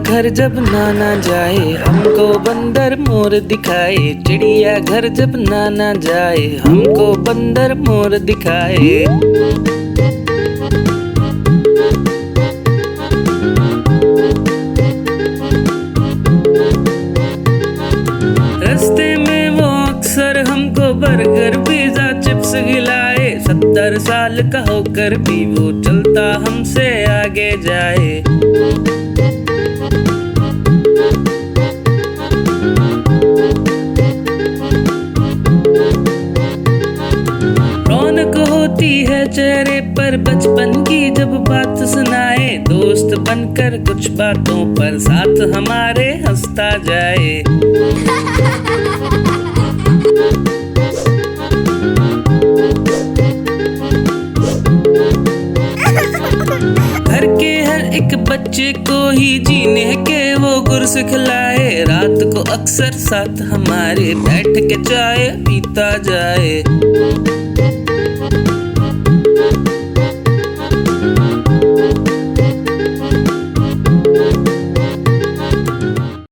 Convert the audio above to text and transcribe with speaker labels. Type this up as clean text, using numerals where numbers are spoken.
Speaker 1: घर जब नाना जाए, हमको बंदर मोर दिखाए। चिड़िया घर जब नाना जाए, हमको बंदर मोर दिखाए। रास्ते में वो अक्सर हमको बर्गर पिज़्ज़ा चिप्स खिलाए। 70 साल का होकर भी वो चलता हमसे आगे जाए। रौनक होती है चेहरे पर बचपन की जब बात सुनाए। दोस्त बनकर कुछ बातों पर साथ हमारे हंसता जाए। घर के हर एक बच्चे को ही जीने के वो गुर सिखलाए। रात को अक्सर साथ हमारे बैठ के चाय पीता जाए।